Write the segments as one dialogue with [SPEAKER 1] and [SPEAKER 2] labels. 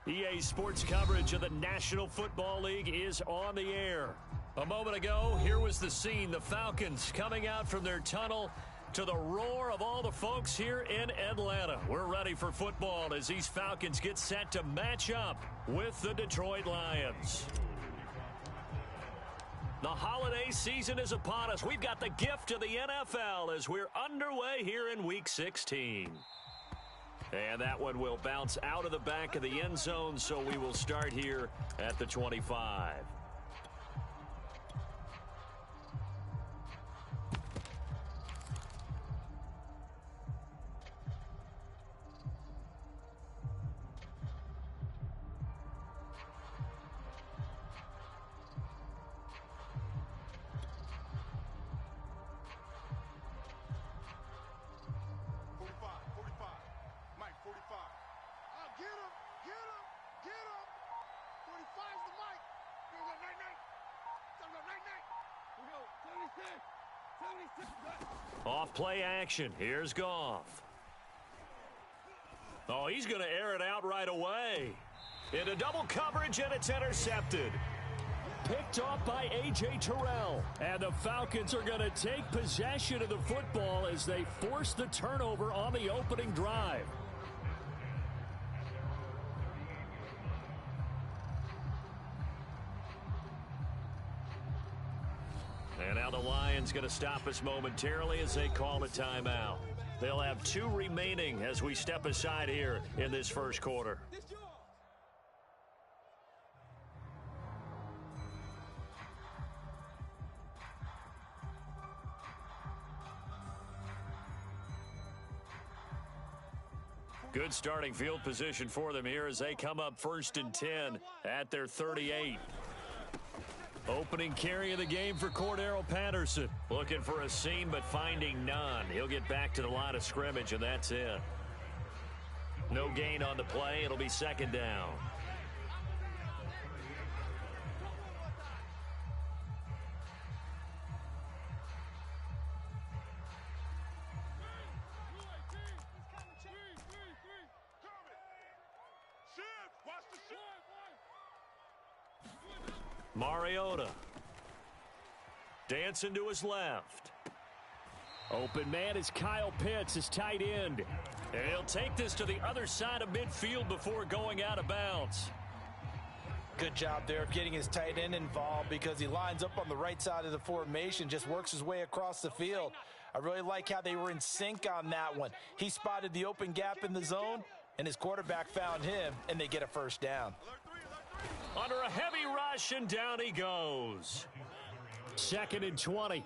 [SPEAKER 1] EA Sports coverage of the National Football League is on the air. A moment ago, here was the scene. The Falcons coming out from their tunnel to the roar of all the folks here in Atlanta. We're ready for football as these Falcons get set to match up with the Detroit Lions. The holiday season is upon us. We've got the gift of the NFL as we're underway here in Week 16. And that one will bounce out of the back of the end zone, so we will start here at the 25. Off play action. Here's Goff. Oh, he's going to air it out right away. Into double coverage, and it's intercepted. Picked off by A.J. Terrell. And the Falcons are going to take possession of the football as they force the turnover on the opening drive. And now the Lions going to stop us momentarily as they call a timeout. They'll have 2 remaining as we step aside here in this first quarter. Good starting field position for them here as they come up 1st and 10 at their 38. Opening carry of the game for Cordero Patterson. Looking for a seam, but finding none. He'll get back to the line of scrimmage, and that's it. No gain on the play. It'll be 2nd down. Mariota. Dancing to his left. Open man is Kyle Pitts, his tight end. And he'll take this to the other side of midfield before going out of bounds.
[SPEAKER 2] Good job there of getting his tight end involved because he lines up on the right side of the formation, just works his way across the field. I really like how they were in sync on that one. He spotted the open gap in the zone, and his quarterback found him, and they get a 1st down.
[SPEAKER 1] Under a heavy rush, and down he goes. 2nd and 20.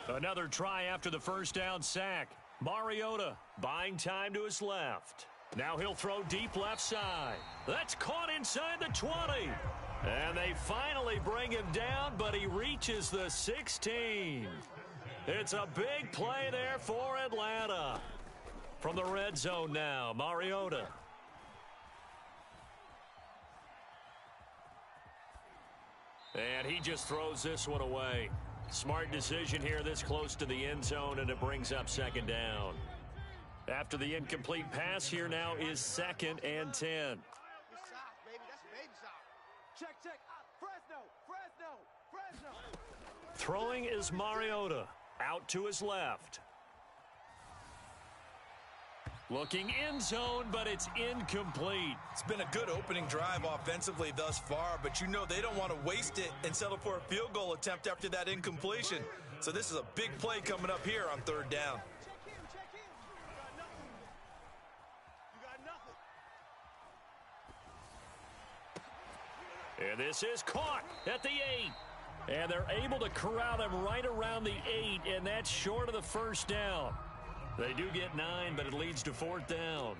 [SPEAKER 1] Another try after the 1st down sack. Mariota buying time to his left. Now he'll throw deep left side. That's caught inside the 20. And they finally bring him down, but he reaches the 16. It's a big play there for Atlanta. From the red zone now, Mariota. And he just throws this one away. Smart decision here this close to the end zone, and it brings up 2nd down. After the incomplete pass, here now is 2nd and 10. Throwing is Mariota. Out to his left. Looking end zone, but it's incomplete.
[SPEAKER 3] It's been a good opening drive offensively thus far, but you know they don't want to waste it and settle for a field goal attempt after that incompletion. So this is a big play coming up here on 3rd down.
[SPEAKER 1] And this is caught at the 8. And they're able to corral him right around the 8, and that's short of the 1st down. They do get 9, but it leads to 4th down.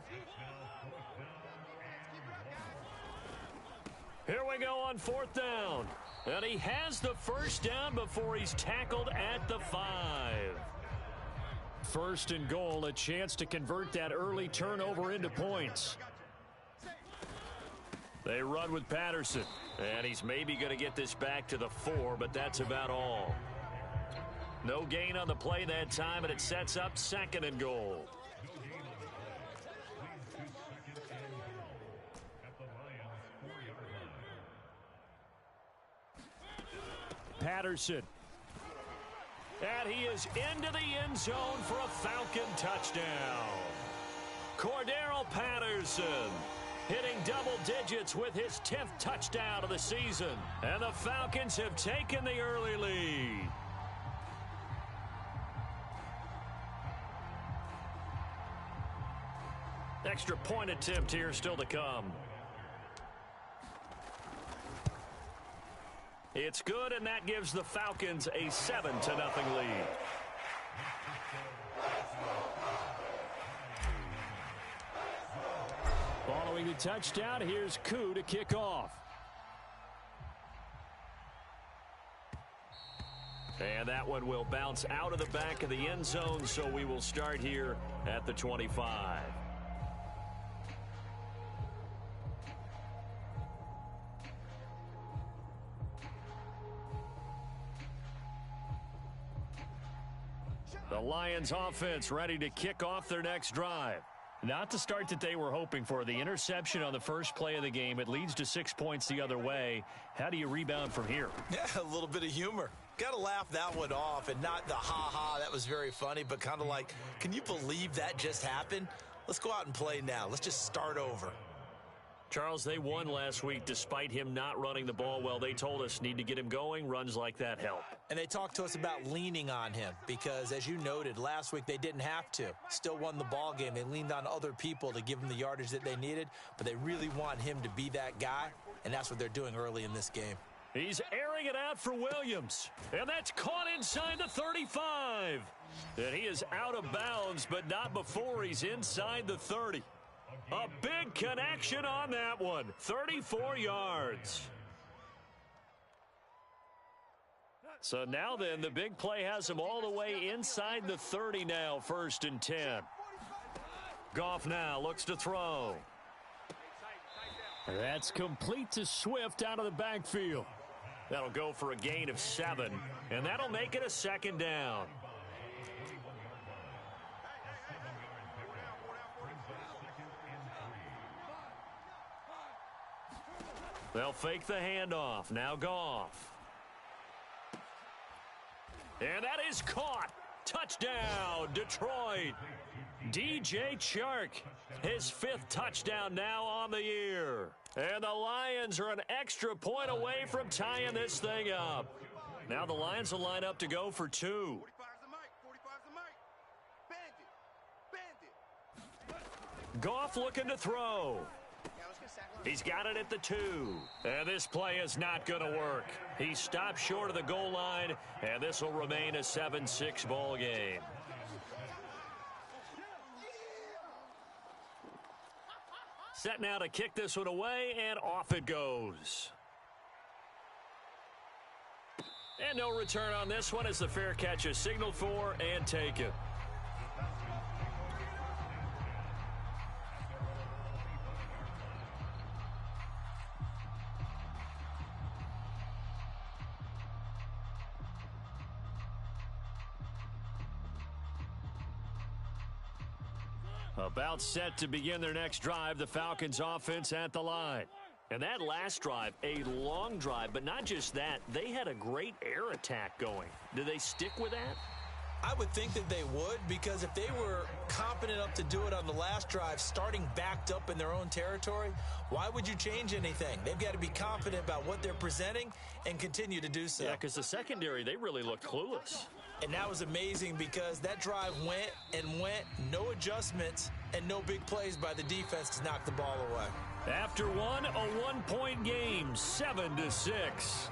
[SPEAKER 1] Here we go on 4th down. And he has the 1st down before he's tackled at the 5. 1st and goal, a chance to convert that early turnover into points. They run with Patterson. And he's maybe going to get this back to the 4, but that's about all. No gain on the play that time, and it sets up 2nd and goal. Patterson. And he is into the end zone for a Falcon touchdown. Cordarrelle Patterson hitting double digits with his 10th touchdown of the season. And the Falcons have taken the early lead. Extra point attempt here still to come. It's good, and that gives the Falcons a 7-0 lead. Following the touchdown, here's Koo to kick off. And that one will bounce out of the back of the end zone, so we will start here at the 25. The Lions offense ready to kick off their next drive. Not the start that they were hoping for. The interception on the first play of the game. It leads to 6 points the other way. How do you rebound from here?
[SPEAKER 3] Yeah, a little bit of humor. Got to laugh that one off, and not the ha-ha, that was very funny, but kind of like, can you believe that just happened? Let's go out and play now. Let's just start over.
[SPEAKER 1] Charles, they won last week despite him not running the ball well. They told us need to get him going. Runs like that help.
[SPEAKER 2] And they talked to us about leaning on him because, as you noted, last week they didn't have to. Still won the ball game. They leaned on other people to give them the yardage that they needed, but they really want him to be that guy, and that's what they're doing early in this game.
[SPEAKER 1] He's airing it out for Williams, and that's caught inside the 35. And he is out of bounds, but not before he's inside the 30. A big connection on that one. 34 yards. So now then, the big play has him all the way inside the 30 now, 1st and 10. Goff now looks to throw. That's complete to Swift out of the backfield. That'll go for a gain of 7, and that'll make it a 2nd down. They'll fake the handoff. Now Goff. And that is caught. Touchdown, Detroit. DJ Chark, his 5th touchdown now on the year. And the Lions are an extra point away from tying this thing up. Now the Lions will line up to go for 2. Goff looking to throw. He's got it at the 2. And this play is not going to work. He stopped short of the goal line, and this will remain a 7-6 ball game. Set now to kick this one away, and off it goes. And no return on this one as the fair catch is signaled for and taken. About set to begin their next drive, the Falcons offense at the line. And that last drive, a long drive, but not just that, they had a great air attack going. Do they stick with that?
[SPEAKER 2] I would think that they would, because if they were competent enough to do it on the last drive, starting backed up in their own territory, why would you change anything? They've got to be confident about what they're presenting and continue to do so.
[SPEAKER 1] Yeah, because the secondary, they really looked clueless.
[SPEAKER 2] And that was amazing because that drive went and went, no adjustments, and no big plays by the defense to knock the ball away.
[SPEAKER 1] After one, a 1-point game, 7-6.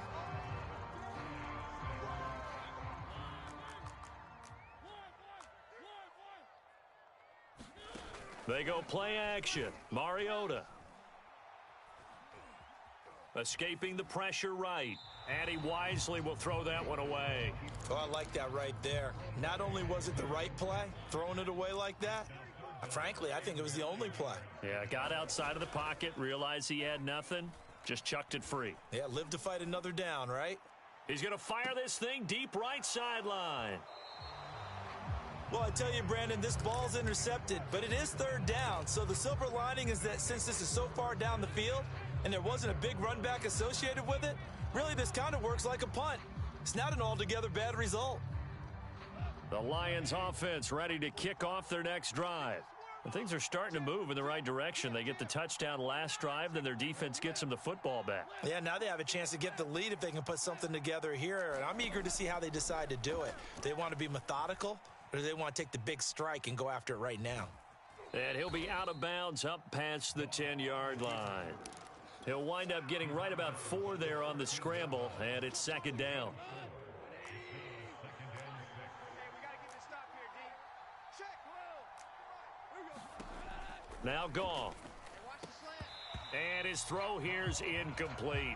[SPEAKER 1] They go play action. Mariota. Escaping the pressure right. And he wisely will throw that one away.
[SPEAKER 2] Oh, I like that right there. Not only was it the right play, throwing it away like that, frankly, I think it was the only play.
[SPEAKER 1] Yeah, got outside of the pocket, realized he had nothing, just chucked it free.
[SPEAKER 2] Yeah, live to fight another down, right?
[SPEAKER 1] He's going to fire this thing deep right sideline.
[SPEAKER 2] Well, I tell you, Brandon, this ball's intercepted, but it is 3rd down. So the silver lining is that since this is so far down the field and there wasn't a big run back associated with it, really this kind of works like a punt.
[SPEAKER 3] It's not an altogether bad result.
[SPEAKER 1] The Lions offense ready to kick off their next drive. And things are starting to move in the right direction. They get the touchdown last drive, then their defense gets them the football back.
[SPEAKER 3] Yeah, now they have a chance to get the lead if they can put something together here. And I'm eager to see how they decide to do it. Do they want to be methodical, or do they want to take the big strike and go after it right now?
[SPEAKER 1] And he'll be out of bounds up past the 10-yard line. He'll wind up getting right about 4 there on the scramble, and it's second down. Now Goff. And his throw here's incomplete.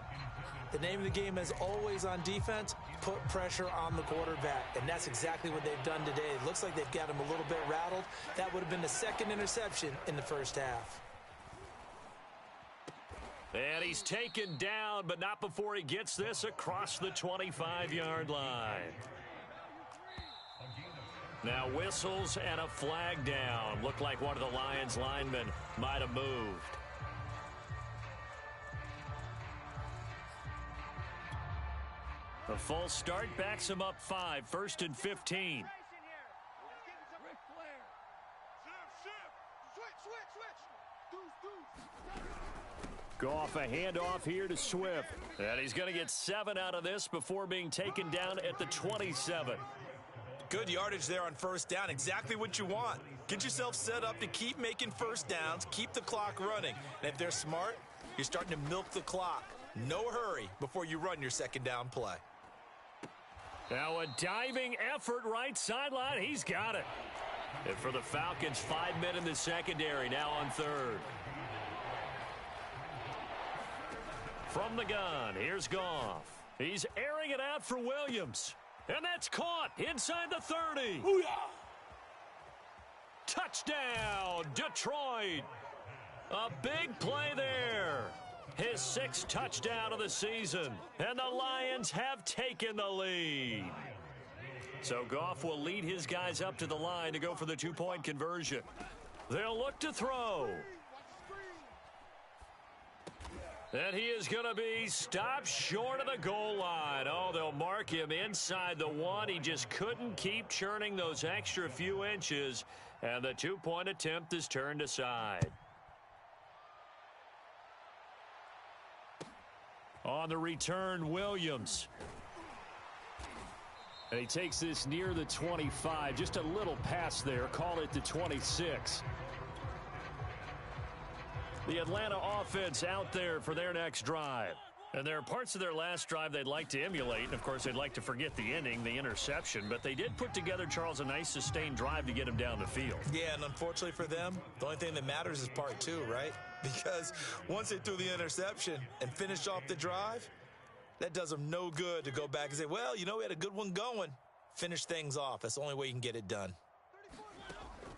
[SPEAKER 3] The name of the game is always on defense, put pressure on the quarterback. And that's exactly what they've done today. It looks like they've got him a little bit rattled. That would have been the second interception in the first half.
[SPEAKER 1] And he's taken down, but not before he gets this across the 25-yard line. Now whistles and a flag down. Looked like one of the Lions linemen might have moved. The false start backs him up 5, 1st and 15. Goff, a handoff here to Swift. And he's going to get 7 out of this before being taken down at the 27.
[SPEAKER 3] Good yardage there on first down. Exactly what you want. Get yourself set up to keep making first downs, keep the clock running. And if they're smart, you're starting to milk the clock. No hurry before you run your second down play.
[SPEAKER 1] Now a diving effort right sideline. He's got it. And for the Falcons, 5 men in the secondary, now on third. From the gun, here's Goff. He's airing it out for Williams. And that's caught inside the 30. Booyah! Touchdown, Detroit. A big play there. His 6th touchdown of the season. And the Lions have taken the lead. So Goff will lead his guys up to the line to go for the 2-point conversion. They'll look to throw. And he is going to be stopped short of the goal line. Oh, they'll mark him inside the 1. He just couldn't keep churning those extra few inches. And the 2-point attempt is turned aside. On the return, Williams. And he takes this near the 25. Just a little pass there. Call it the 26. The Atlanta offense out there for their next drive. And there are parts of their last drive they'd like to emulate. And, of course, they'd like to forget the ending, the interception. But they did put together, Charles, a nice sustained drive to get him down the field.
[SPEAKER 3] Yeah, and unfortunately for them, the only thing that matters is part 2, right? Because once they threw the interception and finished off the drive, that does them no good to go back and say, well, you know, we had a good one going. Finish things off. That's the only way you can get it done.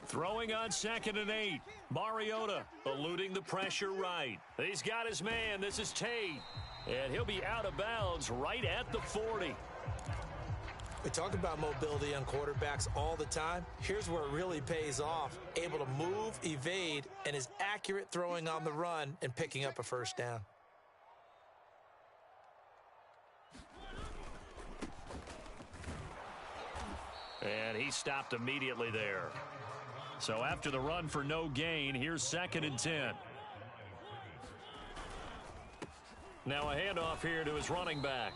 [SPEAKER 1] Throwing on 2nd and 8. Mariota eluding the pressure right. He's got his man. This is Tate. And he'll be out of bounds right at the 40.
[SPEAKER 3] We talk about mobility on quarterbacks all the time. Here's where it really pays off. Able to move, evade, and is accurate throwing on the run and picking up a first down.
[SPEAKER 1] And he stopped immediately there. So after the run for no gain, here's 2nd and 10. Now a handoff here to his running back.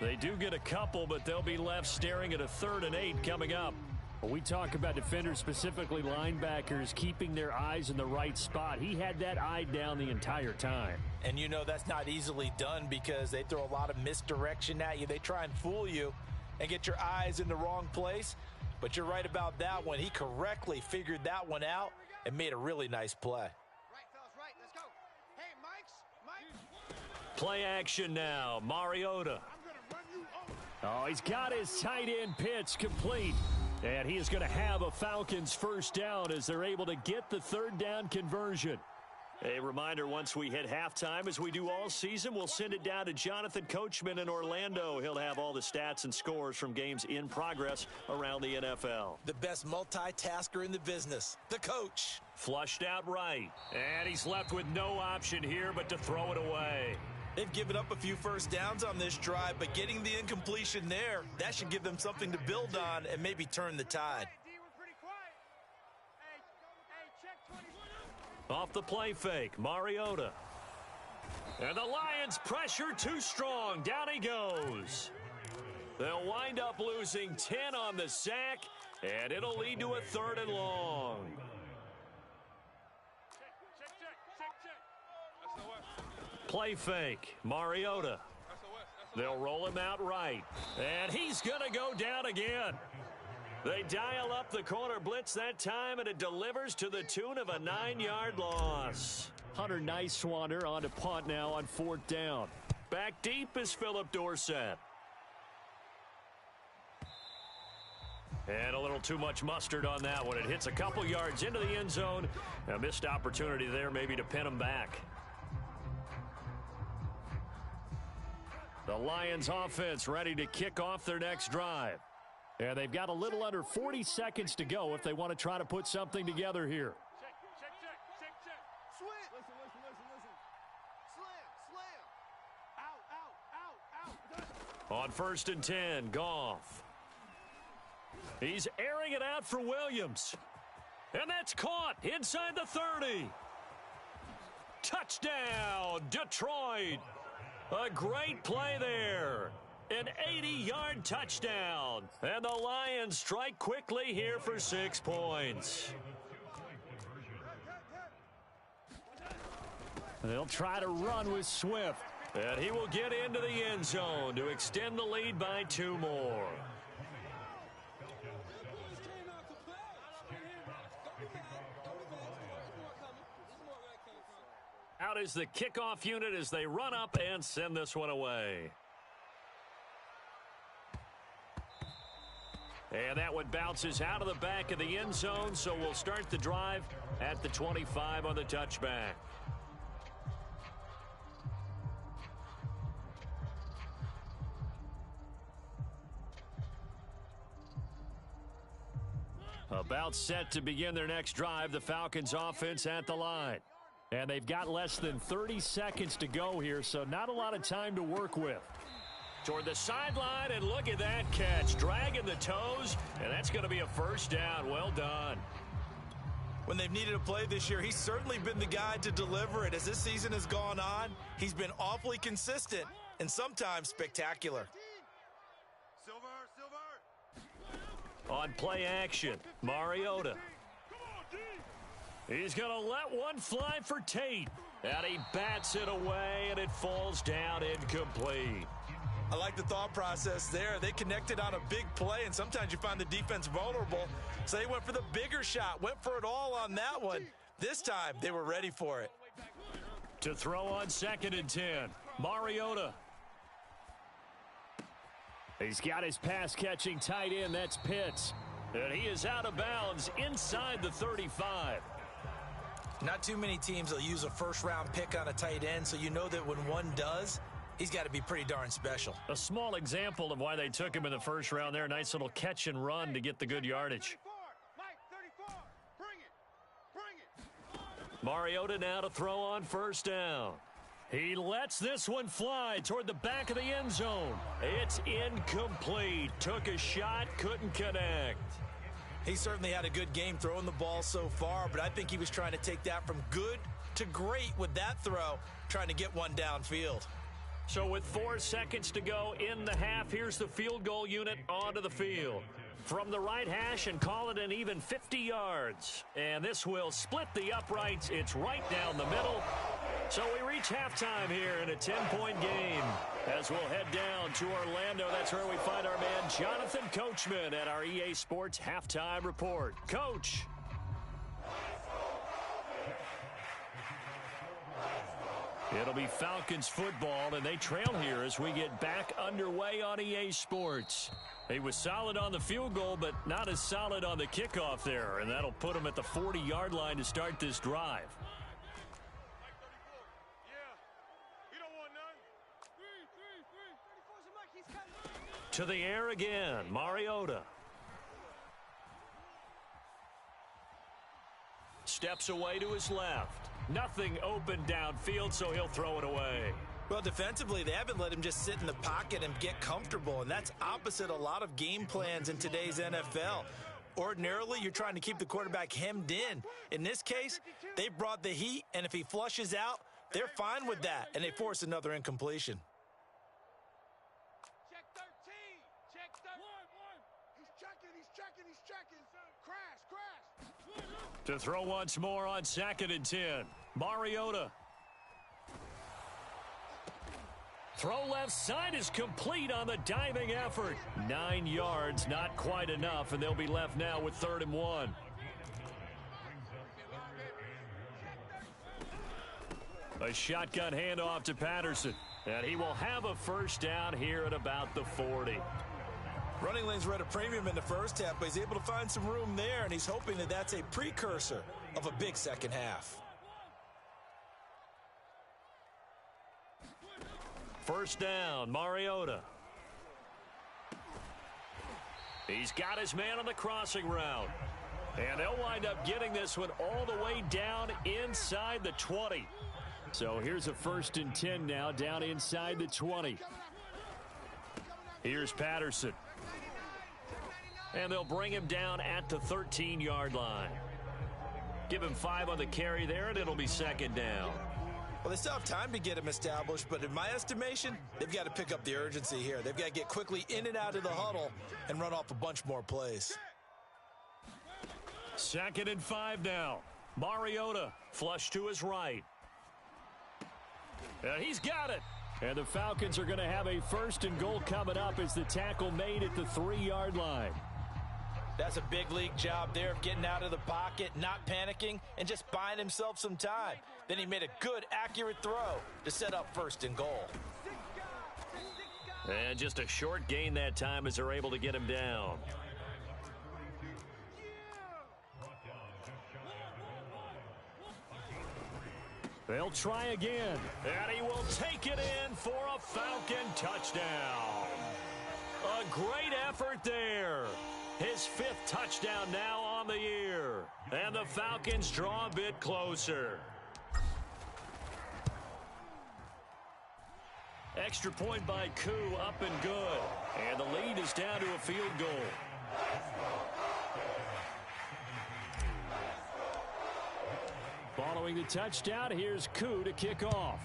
[SPEAKER 1] They do get a couple, but they'll be left staring at a 3rd and 8 coming up.
[SPEAKER 4] When we talk about defenders, specifically linebackers, keeping their eyes in the right spot, he had that eye down the entire time.
[SPEAKER 2] And you know that's not easily done because they throw a lot of misdirection at you. They try and fool you and get your eyes in the wrong place. But you're right about that one. He correctly figured that one out and made a really nice play.
[SPEAKER 5] Right, fellas, right. Let's go. Hey, Mike.
[SPEAKER 1] Play action now. Mariota.
[SPEAKER 4] Oh, he's got his tight end pitch complete.
[SPEAKER 1] And he is going to have a Falcons first down as they're able to get the 3rd down conversion. A reminder, once we hit halftime, as we do all season, we'll send it down to Jonathan Coachman in Orlando. He'll have all the stats and scores from games in progress around the NFL.
[SPEAKER 3] The best multitasker in the business, the coach.
[SPEAKER 1] Flushed out right. And he's left with no option here but to throw it away.
[SPEAKER 3] They've given up a few first downs on this drive, but getting the incompletion there, that should give them something to build on and maybe turn the tide.
[SPEAKER 1] Off the play fake, Mariota. And the Lions pressure too strong. Down he goes. They'll wind up losing 10 on the sack, and it'll lead to a 3rd and long. Play fake, Mariota. They'll roll him out right. And he's going to go down again. They dial up the corner blitz that time, and it delivers to the tune of a 9-yard loss.
[SPEAKER 4] Hunter Nicewander on to punt now on 4th down.
[SPEAKER 1] Back deep is Phillip Dorsett. And a little too much mustard on that one. It hits a couple yards into the end zone. A missed opportunity there maybe to pin him back. The Lions offense ready to kick off their next drive.
[SPEAKER 4] And they've got a little under 40 seconds to go if they want to try to put something together here.
[SPEAKER 1] On 1st and 10, Goff. He's airing it out for Williams. And that's caught inside the 30. Touchdown, Detroit. A great play there. An 80-yard touchdown. And the Lions strike quickly here for 6 points.
[SPEAKER 4] They'll try to run with Swift.
[SPEAKER 1] And he will get into the end zone to extend the lead by 2 more. Out is the kickoff unit as they run up and send this one away. And that one bounces out of the back of the end zone, so we'll start the drive at the 25 on the touchback. About set to begin their next drive, the Falcons offense at the line.
[SPEAKER 4] And they've got less than 30 seconds to go here, so not a lot of time to work with.
[SPEAKER 1] Toward the sideline, and look at that catch. Dragging the toes, and that's going to be a 1st down. Well done.
[SPEAKER 3] When they've needed a play this year, he's certainly been the guy to deliver it. As this season has gone on, he's been awfully consistent and sometimes spectacular.
[SPEAKER 1] On play action, Mariota. He's going to let one fly for Tate. And he bats it away, and it falls down incomplete.
[SPEAKER 3] I like the thought process there. They connected on a big play, and sometimes you find the defense vulnerable. So they went for the bigger shot, went for it all on that one. This time, they were ready for it.
[SPEAKER 1] To throw on 2nd and 10, Mariota.
[SPEAKER 4] He's got his pass-catching tight end. That's Pitts.
[SPEAKER 1] And he is out of bounds inside the 35.
[SPEAKER 3] Not too many teams will use a 1st-round pick on a tight end, so you know that when one does, he's got to be pretty darn special.
[SPEAKER 1] A small example of why they took him in the 1st round there. Nice little catch and run to get the good yardage. Mariota now to throw on 1st down. He lets this one fly toward the back of the end zone. It's incomplete. Took a shot, couldn't connect.
[SPEAKER 3] He certainly had a good game throwing the ball so far, but I think he was trying to take that from good to great with that throw, trying to get one downfield.
[SPEAKER 1] So with 4 seconds to go in the half, here's the field goal unit onto the field. From the right hash and call it an even 50 yards. And this will split the uprights. It's right down the middle. So we reach halftime here in a 10-point game. As we'll head down to Orlando, that's where we find our man Jonathan Coachman at our EA Sports Halftime Report. Coach. It'll be Falcons football, and they trail here as we get back underway on EA Sports. He was solid on the field goal, but not as solid on the kickoff there, and that'll put him at the 40-yard line to start this drive. To the air again, Mariota. Steps away to his left. Nothing open downfield, so he'll throw it away.
[SPEAKER 3] Well, defensively, they haven't let him just sit in the pocket and get comfortable, and that's opposite a lot of game plans in today's NFL. Ordinarily, you're trying to keep the quarterback hemmed in. In this case, they brought the heat, and if he flushes out, they're fine with that, and they force another incompletion.
[SPEAKER 5] Check 13. Check 13. He's checking. Crash.
[SPEAKER 1] To throw once more on 2nd and 10. Mariota. Throw left side is complete on the diving effort. 9 yards, not quite enough, and they'll be left now with 3rd and 1. A shotgun handoff to Patterson, and he will have a first down here at about the 40.
[SPEAKER 3] Running lanes were at a premium in the first half, but he's able to find some room there, and he's hoping that that's a precursor of a big second half.
[SPEAKER 1] First down, Mariota. He's got his man on the crossing route. And they'll wind up getting this one all the way down inside the 20. So here's a 1st and 10 now, down inside the 20. Here's Patterson. And they'll bring him down at the 13-yard line. Give him 5 on the carry there, and it'll be 2nd down.
[SPEAKER 3] Well, they still have time to get him established, but in my estimation, they've got to pick up the urgency here. They've got to get quickly in and out of the huddle and run off a bunch more plays.
[SPEAKER 1] 2nd and 5 now. Mariota flush to his right. And he's got it. And the Falcons are going to have a 1st and goal coming up as the tackle made at the 3-yard line.
[SPEAKER 2] That's a big league job there of getting out of the pocket, not panicking, and just buying himself some time. Then he made a good, accurate throw to set up 1st and goal.
[SPEAKER 1] And just a short gain that time as they're able to get him down. They'll try again, and he will take it in for a Falcon touchdown. A great effort there. His 5th touchdown now on the year. And the Falcons draw a bit closer. Extra point by Koo, up and good. And the lead is down to a field goal. Following the touchdown, here's Koo to kick off.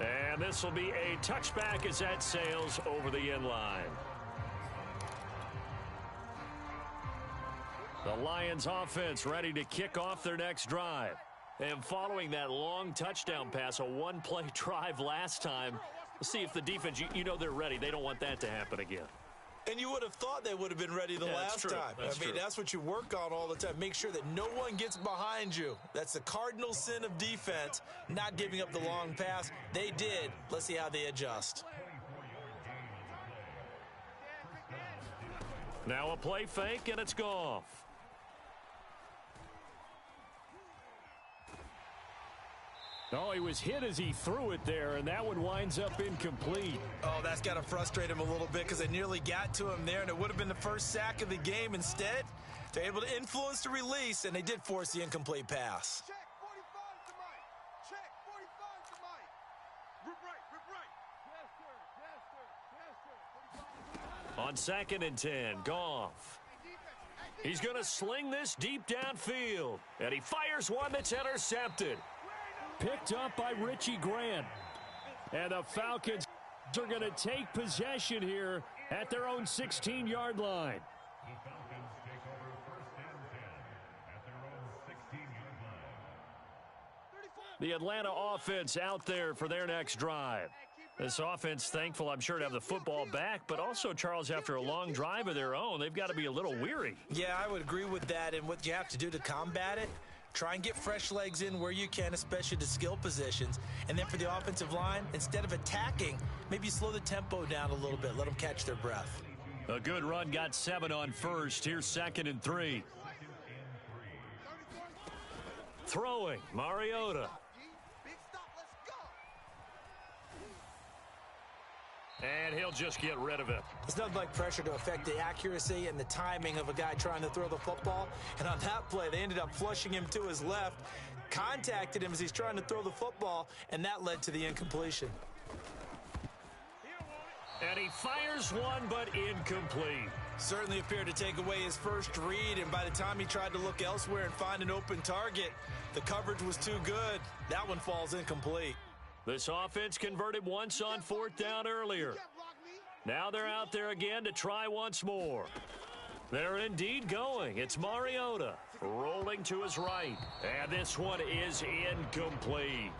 [SPEAKER 1] And this will be a touchback as that sails over the end line. The Lions offense ready to kick off their next drive. And following that long touchdown pass, a one-play drive last time, let's see if the defense, you know they're ready. They don't want that to happen again.
[SPEAKER 3] And you would have thought they would have been ready the last time. That's what you work on all the time. Make sure that no one gets behind you. That's the cardinal sin of defense, not giving up the long pass. They did. Let's see how they adjust.
[SPEAKER 1] Now a play fake, and it's Goff. Oh, he was hit as he threw it there, and that one winds up incomplete.
[SPEAKER 3] Oh, that's got to frustrate him a little bit because they nearly got to him there, and it would have been the first sack of the game. Instead, they're able to influence the release, and they did force the incomplete pass.
[SPEAKER 5] Check 45 to Mike. Check 45 to Mike. Rip right. Yes, sir. 45. On
[SPEAKER 1] 2nd and 10, Goff. He's going to sling this deep downfield, and he fires one that's intercepted. Picked up by Richie Grant. And the Falcons are going to take possession here at their own 16-yard line. The Atlanta offense out there for their next drive. This offense, thankful, I'm sure, to have the football back, but also, Charles, after a long drive of their own, they've got to be a little weary.
[SPEAKER 3] Yeah, I would agree with that, and what you have to do to combat it, try and get fresh legs in where you can, especially to skill positions. And then for the offensive line, instead of attacking, maybe slow the tempo down a little bit. Let them catch their breath.
[SPEAKER 1] A good run, got 7 on first. Here's 2nd and 3. Throwing, Mariota.
[SPEAKER 5] Big stop, let's go.
[SPEAKER 1] And he'll just get rid of it.
[SPEAKER 2] It's nothing like pressure to affect the accuracy and the timing of a guy trying to throw the football. And on that play, they ended up flushing him to his left, contacted him as he's trying to throw the football, and that led to the incompletion.
[SPEAKER 1] And he fires one, but incomplete.
[SPEAKER 3] Certainly appeared to take away his first read, and by the time he tried to look elsewhere and find an open target, the coverage was too good. That one falls incomplete.
[SPEAKER 1] This offense converted once on 4th down earlier. Now they're out there again to try once more. They're indeed going. It's Mariota rolling to his right. And this one is incomplete.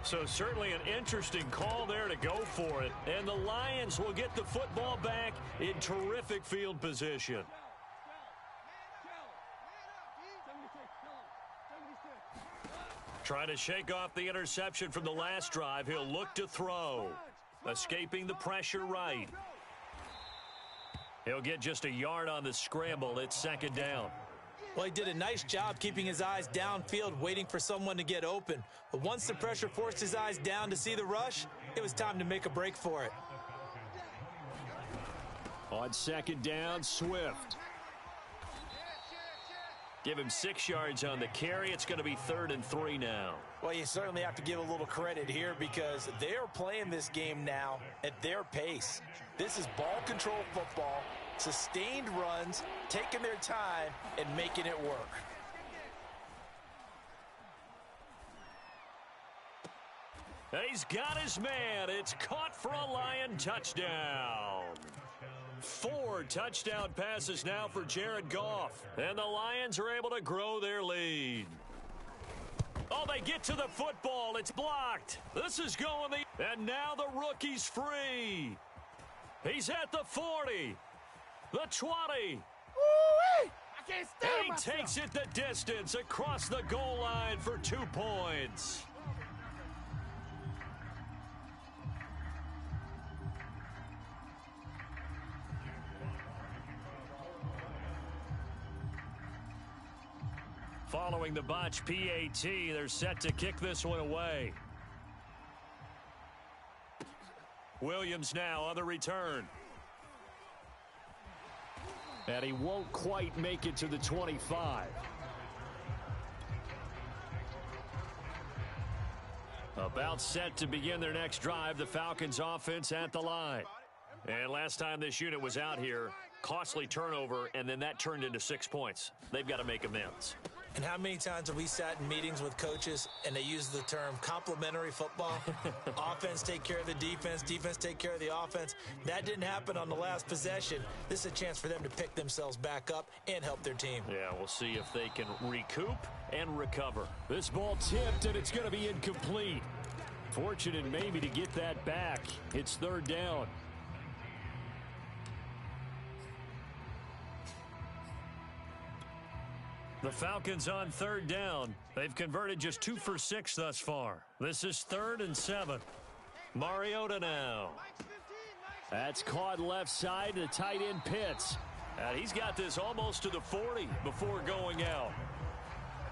[SPEAKER 1] So certainly an interesting call there to go for it. And the Lions will get the football back in terrific field position. Trying to shake off the interception from the last drive. He'll look to throw. Escaping the pressure right. He'll get just a yard on the scramble. It's 2nd down.
[SPEAKER 2] Well, he did a nice job keeping his eyes downfield, waiting for someone to get open. But once the pressure forced his eyes down to see the rush, it was time to make a break for it.
[SPEAKER 4] On 2nd down, Swift.
[SPEAKER 1] Give him 6 yards on the carry. It's going to be 3rd and 3 now.
[SPEAKER 2] Well, you certainly have to give a little credit here because they are playing this game now at their pace. This is ball control football, sustained runs, taking their time, and making it work.
[SPEAKER 1] And he's got his man. It's caught for a Lion touchdown. 4 touchdown passes now for Jared Goff. And the Lions are able to grow their lead. Oh, they get to the football. It's blocked. This is going the... And now the rookie's free. He's at the 40. The 20.
[SPEAKER 5] Woo-wee! I can't stand
[SPEAKER 1] And he
[SPEAKER 5] myself.
[SPEAKER 1] takes it the distance across the goal line for 2 points. Following the botch PAT, they're set to kick this one away. Williams now on the return.
[SPEAKER 4] And he won't quite make it to the 25.
[SPEAKER 1] About set to begin their next drive, the Falcons offense at the line. And last time this unit was out here, costly turnover, and then that turned into 6 points. They've got to make amends.
[SPEAKER 2] And how many times have we sat in meetings with coaches and they use the term complementary football? Offense take care of the defense, defense take care of the offense. That didn't happen on the last possession. This is a chance for them to pick themselves back up and help their team.
[SPEAKER 1] Yeah, we'll see if they can recoup and recover.
[SPEAKER 4] This ball tipped, and it's going to be incomplete. Fortunate maybe to get that back. It's 3rd down.
[SPEAKER 1] The Falcons on 3rd down. They've converted just 2 for 6 thus far. This is 3rd and 7. Mariota now.
[SPEAKER 4] That's caught left side. The tight end Pitts.
[SPEAKER 1] And he's got this almost to the 40 before going out.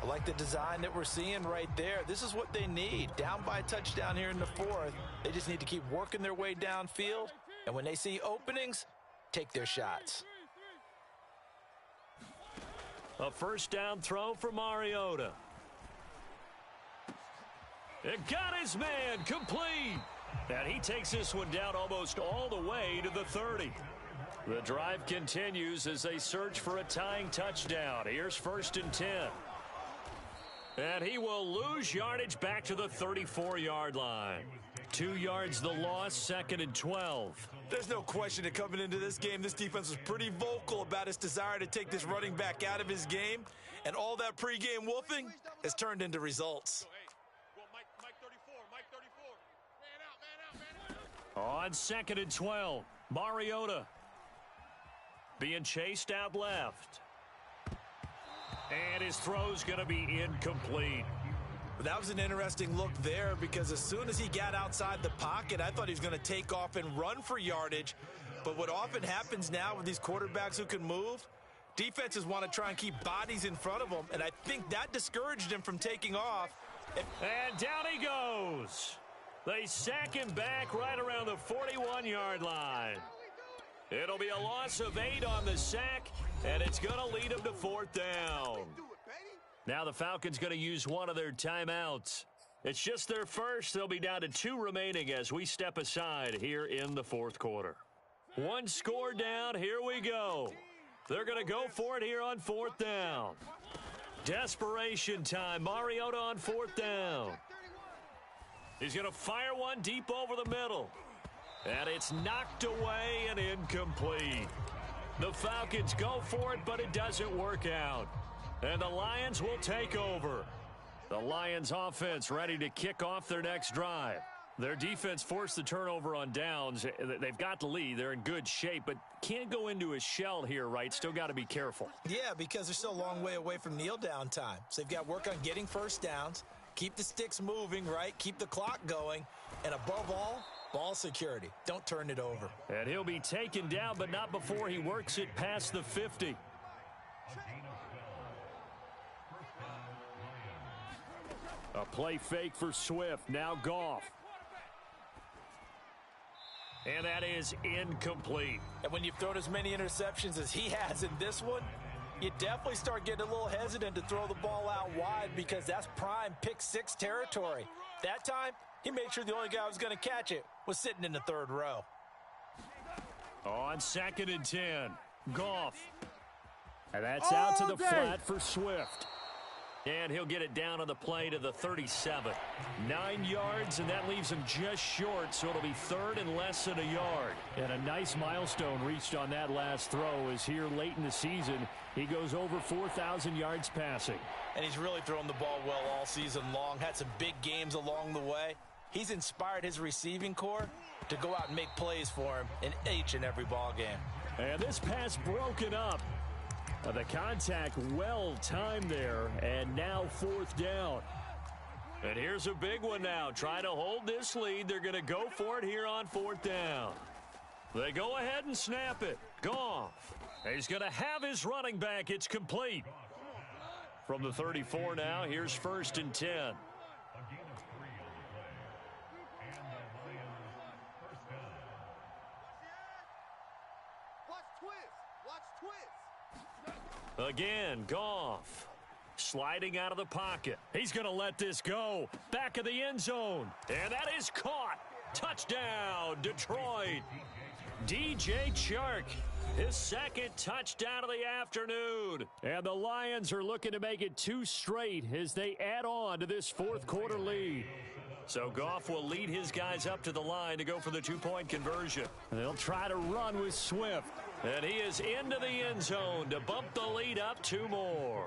[SPEAKER 2] I like the design that we're seeing right there. This is what they need. Down by a touchdown here in the 4th. They just need to keep working their way downfield. And when they see openings, take their shots.
[SPEAKER 1] A 1st down throw for Mariota. It got his man complete. And he takes this one down almost all the way to the 30. The drive continues as they search for a tying touchdown. Here's 1st and 10. And he will lose yardage back to the 34-yard line. 2 yards the loss, 2nd and 12.
[SPEAKER 3] There's no question that coming into this game, this defense was pretty vocal about its desire to take this running back out of his game. And all that pregame wolfing has turned into results.
[SPEAKER 1] On 2nd and 12, Mariota being chased out left. And his throw's going to be incomplete.
[SPEAKER 3] That was an interesting look there because as soon as he got outside the pocket, I thought he was going to take off and run for yardage. But what often happens now with these quarterbacks who can move, defenses want to try and keep bodies in front of them, and I think that discouraged him from taking off.
[SPEAKER 1] And down he goes. They sack him back right around the 41-yard line. It'll be a loss of 8 on the sack, and it's going to lead them to 4th down. Now the Falcons going to use one of their timeouts. It's just their first. They'll be down to 2 remaining as we step aside here in the 4th quarter. 1 score down. Here we go. They're going to go for it here on 4th down. Desperation time. Mariota on 4th down. He's going to fire one deep over the middle. And it's knocked away and incomplete. The Falcons go for it, but it doesn't work out. And the Lions will take over. The Lions offense ready to kick off their next drive. Their defense forced the turnover on downs. They've got the lead. They're in good shape, but can't go into a shell here, right? Still got to be careful.
[SPEAKER 3] Yeah, because they're still a long way away from kneel down time. So they've got to work on getting first downs, keep the sticks moving, right? Keep the clock going, and above all, ball security. Don't turn it over.
[SPEAKER 1] And he'll be taken down, but not before he works it past the 50. A play fake for Swift. Now Goff. And that is incomplete.
[SPEAKER 2] And when you've thrown as many interceptions as he has in this one, you definitely start getting a little hesitant to throw the ball out wide because that's prime pick-6 territory. That time, he made sure the only guy who was going to catch it was sitting in the 3rd row.
[SPEAKER 1] On 2nd and 10, Goff. And that's out to the flat for Swift. And he'll get it down on the play to the 37. 9 yards, and that leaves him just short, so it'll be 3rd and less than a yard. And a nice milestone reached on that last throw is here late in the season. He goes over 4,000 yards passing.
[SPEAKER 2] And he's really thrown the ball well all season long. Had some big games along the way. He's inspired his receiving corps to go out and make plays for him in each and every ball game.
[SPEAKER 1] And this pass broken up. The contact well timed there, and now 4th down. And here's a big one now. Trying to hold this lead. They're going to go for it here on 4th down. They go ahead and snap it. Goff. He's going to have his running back. It's complete. From the 34 now, here's 1st and 10. Again, Goff sliding out of the pocket. He's going to let this go. Back of the end zone. And that is caught. Touchdown, Detroit. DJ Chark, his 2nd touchdown of the afternoon. And the Lions are looking to make it 2 straight as they add on to this 4th quarter lead. So Goff will lead his guys up to the line to go for the 2-point conversion. And they'll try to run with Swift. And he is into the end zone to bump the lead up 2 more.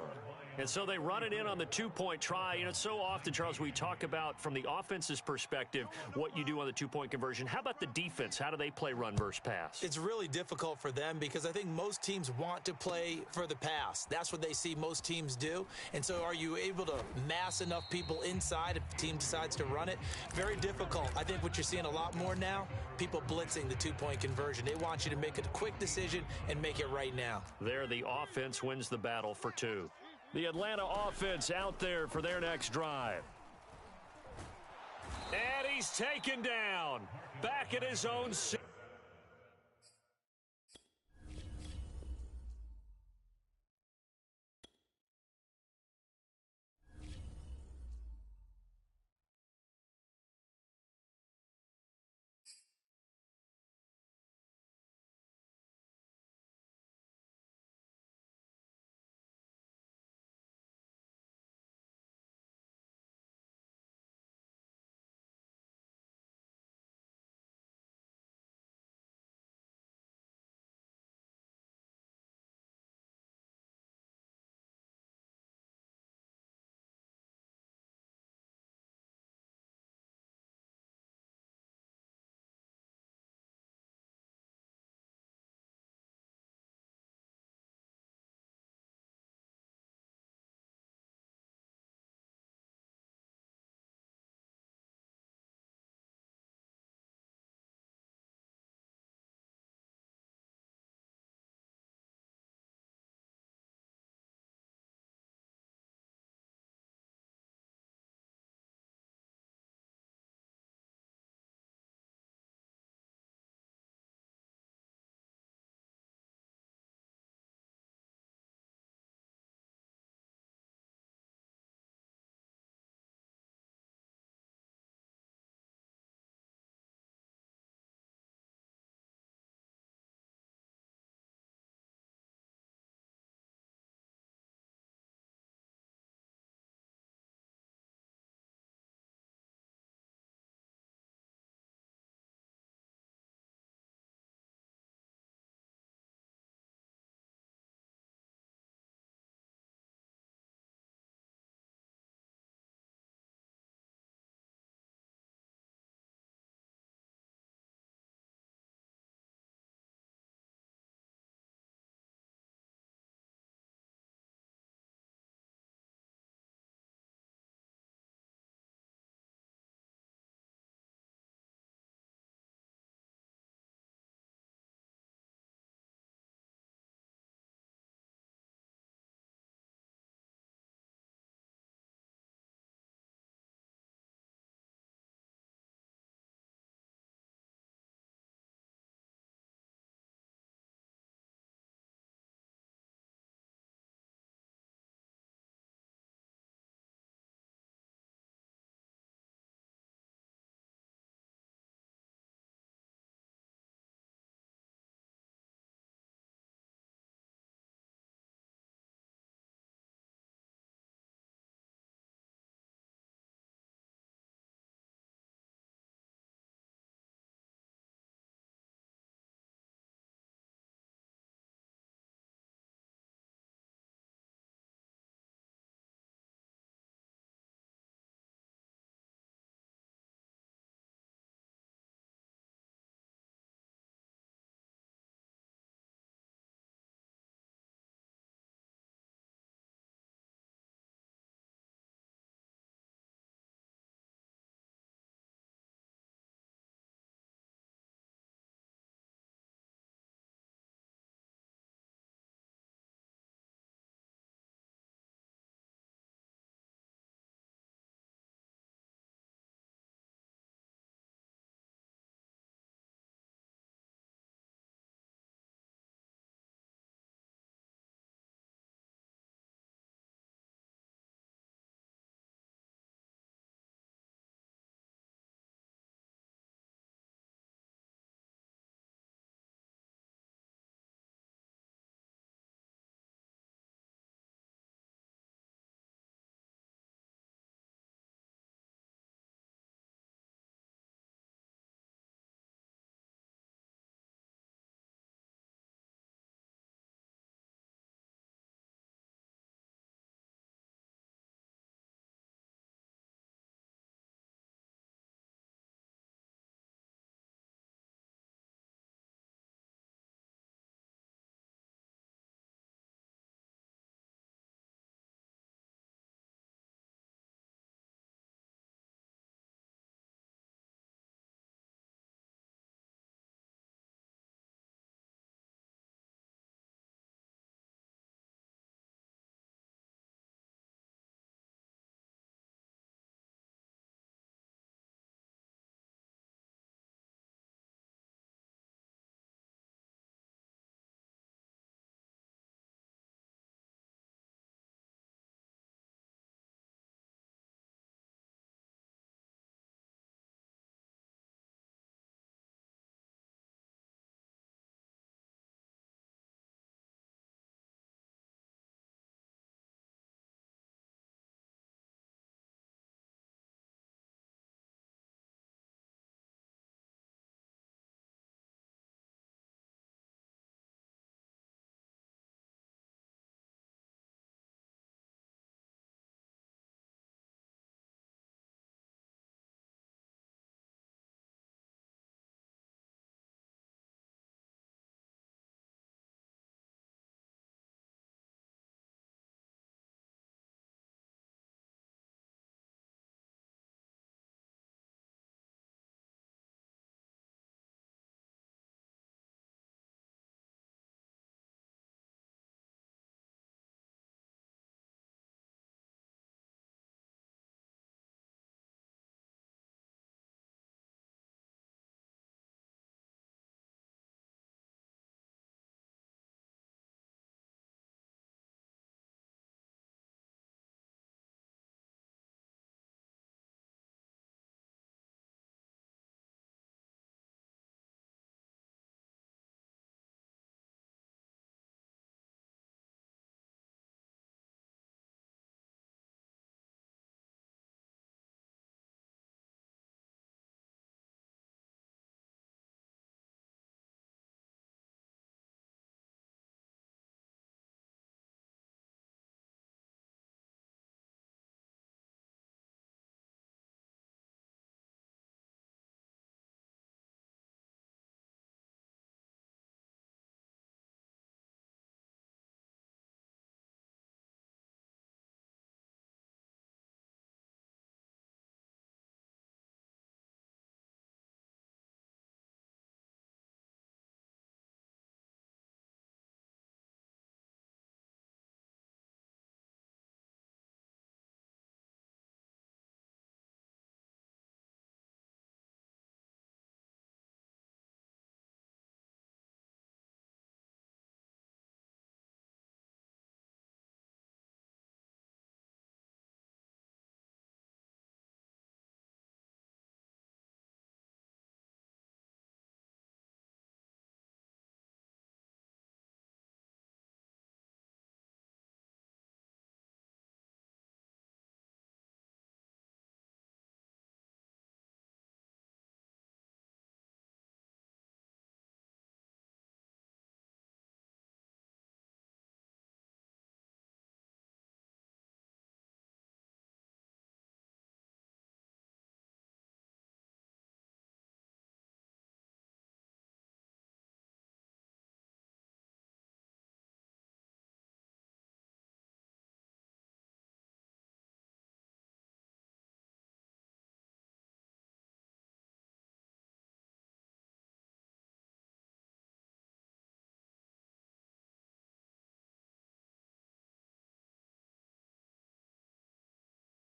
[SPEAKER 1] And so they run it in on the 2-point try. You know, so often, Charles, we talk about from the offense's perspective what you do on the 2-point conversion. How about the defense? How do they play run versus pass?
[SPEAKER 3] It's really difficult for them because I think most teams want to play for the pass. That's what they see most teams do. And so are you able to mass enough people inside if the team decides to run it? Very difficult. I think what you're seeing a lot more now, people blitzing the 2-point conversion. They want you to make a quick decision and make it right now.
[SPEAKER 1] There, the offense wins the battle for 2. The Atlanta offense out there for their next drive. And he's taken down. Back at his own 6.